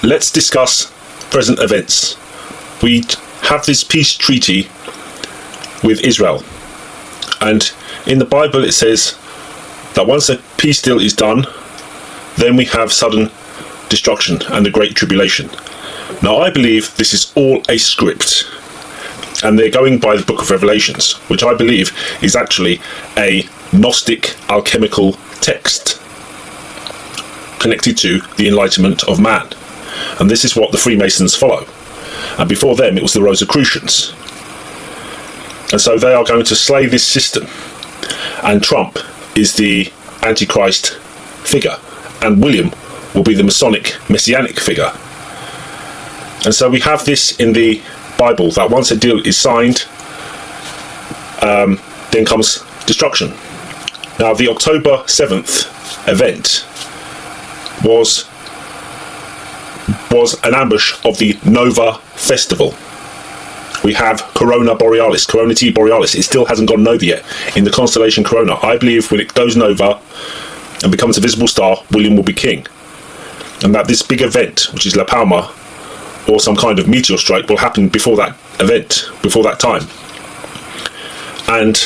let's discuss present events. We have this peace treaty with Israel, and in the Bible it says that once a peace deal is done, then we have sudden destruction and the Great Tribulation. Now I believe this is all a script, and they're going by the book of Revelations, which I believe is actually a Gnostic alchemical text connected to the enlightenment of man. And this is what the Freemasons follow. And before them it was the Rosicrucians. And so they are going to slay this system. And Trump is the antichrist figure, and William will be the Masonic messianic figure. And so we have this in the Bible, that once a deal is signed, then comes destruction. Now the October 7th event was an ambush of the Nova Festival. We have Corona Borealis, Corona T Borealis. It still hasn't gone nova yet in the constellation Corona. I believe when it goes nova and becomes a visible star, William will be king. And that this big event, which is La Palma, or some kind of meteor strike, will happen before that event, before that time. And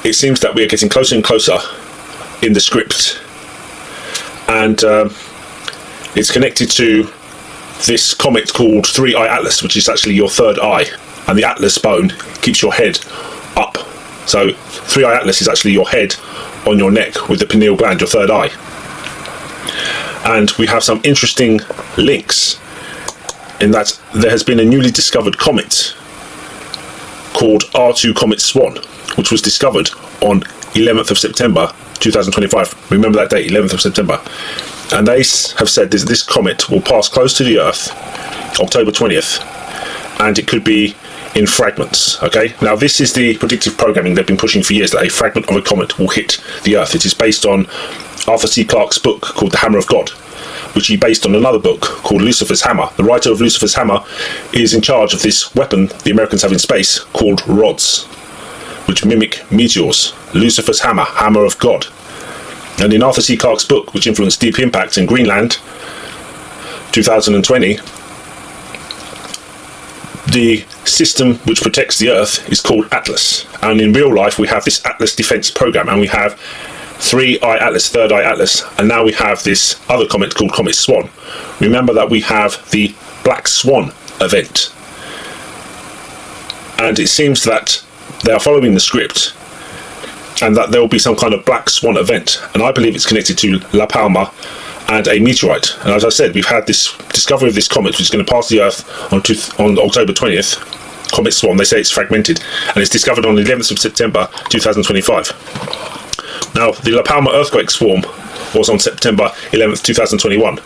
it seems that we are getting closer and closer in the script. And it's connected to this comet called 3IAtlas, which is actually your third eye, and the atlas bone keeps your head up. So 3IAtlas is actually your head on your neck with the pineal gland, your third eye. And we have some interesting links in that there has been a newly discovered comet called R2 Comet Swan, which was discovered on 11th of September 2025. Remember that date, 11th of September. And they have said this comet will pass close to the Earth October 20th, and it could be in fragments. Okay, now this is the predictive programming they've been pushing for years, that a fragment of a comet will hit the Earth. It is based on Arthur C. Clarke's book called The Hammer of God, which he based on another book called Lucifer's Hammer. The writer of Lucifer's Hammer is in charge of this weapon the Americans have in space called rods, which mimic meteors. Lucifer's Hammer, Hammer of God. And in Arthur C. Clarke's book, which influenced Deep Impact in Greenland, 2020, the system which protects the Earth is called Atlas. And in real life, we have this Atlas defense program, and we have 3IAtlas, Third Eye Atlas, and now we have this other comet called Comet Swan. Remember that we have the Black Swan event. And it seems that they are following the script, and that there will be some kind of Black Swan event, and I believe it's connected to La Palma and a meteorite. And as I said, we've had this discovery of this comet, which is going to pass the Earth on October 20th, Comet Swan. They say it's fragmented, and it's discovered on the 11th of September 2025. Now, the La Palma earthquake swarm was on September 11th, 2021,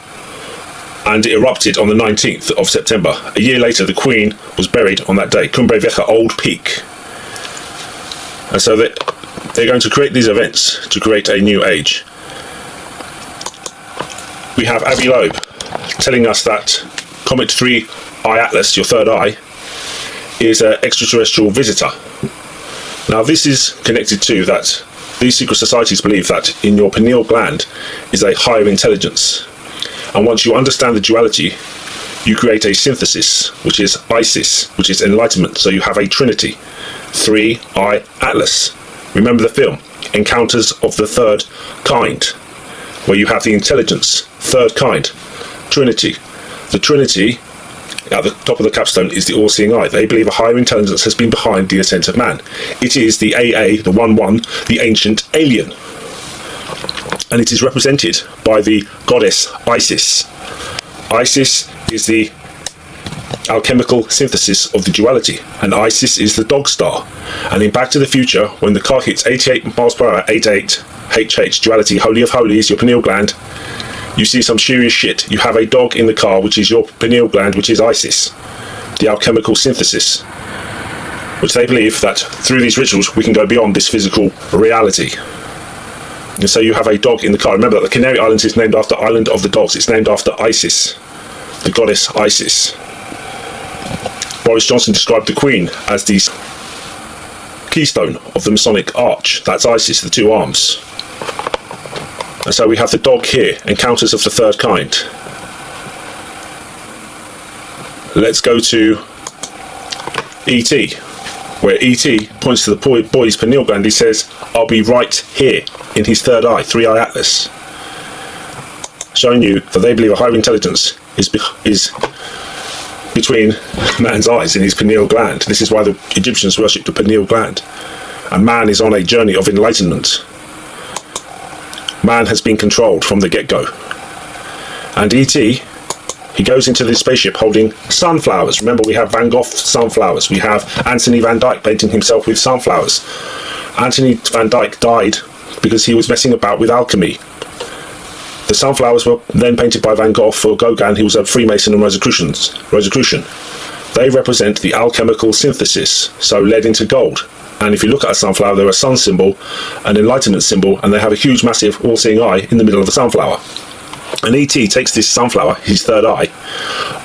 and it erupted on the 19th of September. A year later, the Queen was buried on that day, Cumbre Vieja, Old Peak. And so they're going to create these events to create a new age. We have Avi Loeb telling us that Comet 3IAtlas, your third eye, is an extraterrestrial visitor. Now this is connected to that these secret societies believe that in your pineal gland is a higher intelligence. And once you understand the duality, you create a synthesis, which is Isis, which is enlightenment. So you have a trinity, 3IAtlas. Remember the film, Encounters of the Third Kind, where you have the intelligence, third kind, Trinity. The Trinity, at the top of the capstone, is the all-seeing eye. They believe a higher intelligence has been behind the ascent of man. It is the AA, the 1-1, the ancient alien. And it is represented by the goddess Isis. Isis is the alchemical synthesis of the duality, and Isis is the dog star. And in Back to the Future, when the car hits 88 miles per hour, 88 HH, duality, holy of holies, your pineal gland, you see some serious shit. You have a dog in the car, which is your pineal gland, which is Isis, the alchemical synthesis, which they believe that through these rituals we can go beyond this physical reality. And so you have a dog in the car. Remember that the Canary Islands is named after Island of the Dogs. It's named after Isis, the goddess Isis. Boris Johnson described the Queen as the keystone of the Masonic arch. That's Isis, the two arms. And so we have the dog here, Encounters of the Third Kind. let's go to E.T., where E.T. points to the boy's pineal gland. He says, I'll be right here, in his third eye, 3IAtlas, showing you that they believe a higher intelligence is between man's eyes in his pineal gland. This is why the Egyptians worshipped the pineal gland. And man is on a journey of enlightenment. Man has been controlled from the get-go. And E.T., he goes into this spaceship holding sunflowers. Remember, we have Van Gogh sunflowers. We have Anthony van Dyck painting himself with sunflowers. Anthony van Dyck died because he was messing about with alchemy. The sunflowers were then painted by Van Gogh for Gauguin. He was a Freemason and Rosicrucian. They represent the alchemical synthesis, so lead into gold. And if you look at a sunflower, they're a sun symbol, an enlightenment symbol, and they have a huge, massive, all-seeing eye in the middle of the sunflower. And E.T. takes this sunflower, his third eye,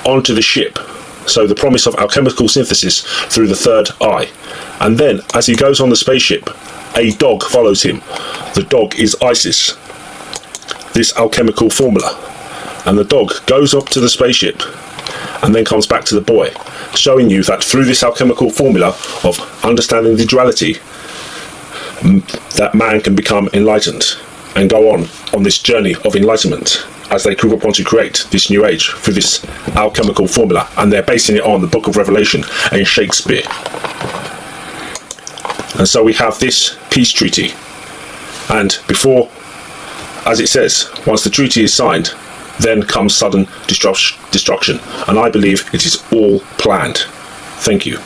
onto the ship. So the promise of alchemical synthesis through the third eye. And then, as he goes on the spaceship, a dog follows him. The dog is Isis, this alchemical formula. And the dog goes up to the spaceship and then comes back to the boy, showing you that through this alchemical formula of understanding the duality, that man can become enlightened and go on this journey of enlightenment as they want to create this new age through this alchemical formula. And they're basing it on the Book of Revelation and Shakespeare. And so we have this peace treaty. And before, as it says, once the treaty is signed, then comes sudden destruction. And I believe it is all planned. Thank you.